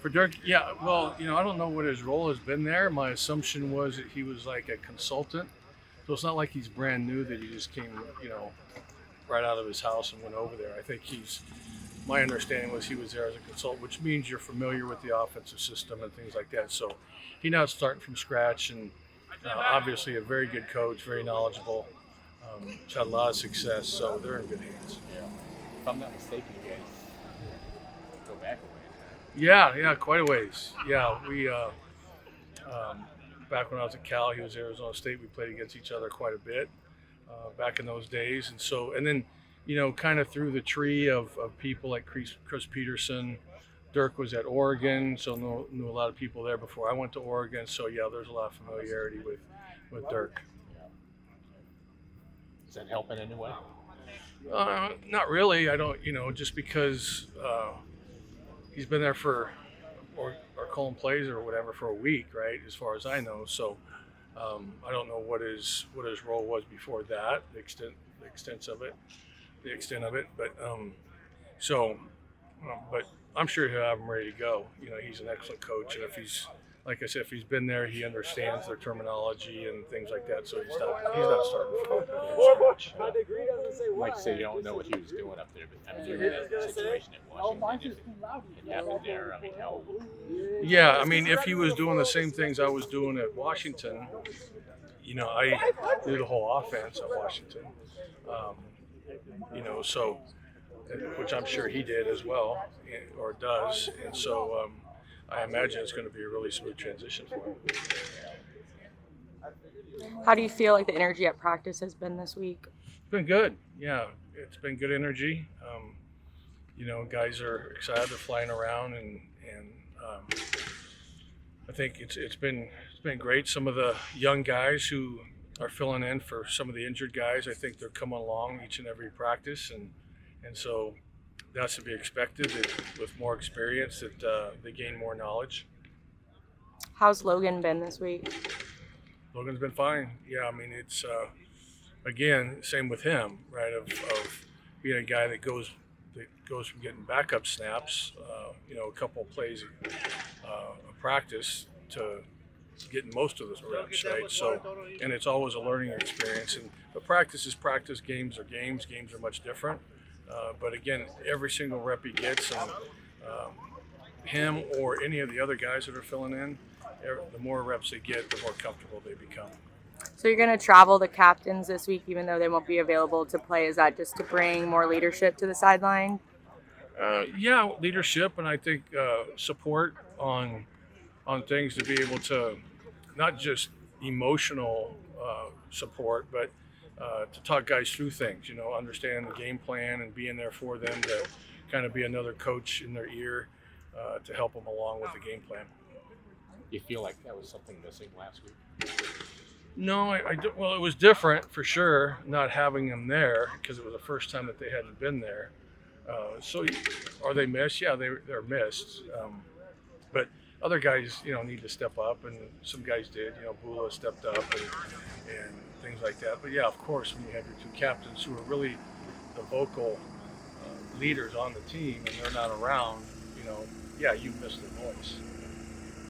For Dirk, yeah. Well, I don't know what his role has been there. My assumption was that he was like a consultant. So it's not like he's brand new that he just came, right out of his house and went over there. I think my understanding was he was there as a consultant, which means you're familiar with the offensive system and things like that. So he's not starting from scratch, and obviously a very good coach, very knowledgeable. He's had a lot of success, so they're in good hands. Yeah. If I'm not mistaken, you guys go back a ways. Yeah, quite a ways. Yeah, we back when I was at Cal, he was at Arizona State. We played against each other quite a bit back in those days, and then kind of through the tree of people like Chris Peterson. Dirk was at Oregon, so knew a lot of people there before I went to Oregon. So yeah, there's a lot of familiarity with Dirk. Yeah. Does that help in any way? Not really. I don't, just because he's been there or Colin plays or whatever for a week, right? As far as I know. So I don't know what his role was before that, the extent of it. But but I'm sure he'll have him ready to go. He's an excellent coach, and like I said, if he's been there, he understands their terminology and things like that. So he's not starting from. Like you say, you don't know what he was doing up there, but I'm assuming that the situation at Washington, if it happened there, I mean, how? Yeah, I mean, if he was doing the same things I was doing at Washington, I knew the whole offense at Washington. So, which I'm sure he did as well, or does, and so I imagine it's going to be a really smooth transition for him. How do you feel like the energy at practice has been this week? It's been good. Yeah, it's been good energy. Guys are excited. They're flying around, and I think it's been great. Some of the young guys who are filling in for some of the injured guys, I think they're coming along each and every practice, and so that's to be expected. That with more experience, that they gain more knowledge. How's Logan been this week? Logan's been fine. Yeah, I mean, it's again same with him, right? Of being a guy that goes from getting backup snaps, a couple of plays of practice to getting most of the reps, right? So, and it's always a learning experience. But practice is practice. Games are games. Games are much different. But again, every single rep he gets, and him or any of the other guys that are filling in, the more reps they get, the more comfortable they become. So you're going to travel the captains this week, even though they won't be available to play. Is that just to bring more leadership to the sideline? Yeah, leadership, and I think support on things to be able to not just emotional support, but to talk guys through things. Understand the game plan and being there for them to kind of be another coach in their ear to help them along with the game plan. You feel like that was something missing last week? No, I do. Well, it was different for sure, not having them there because it was the first time that they hadn't been there. So, are they missed? Yeah, they're missed. But other guys, need to step up, and some guys did. Bula stepped up and things like that. But yeah, of course, when you have your two captains who are really the vocal leaders on the team and they're not around, yeah, you miss their voice.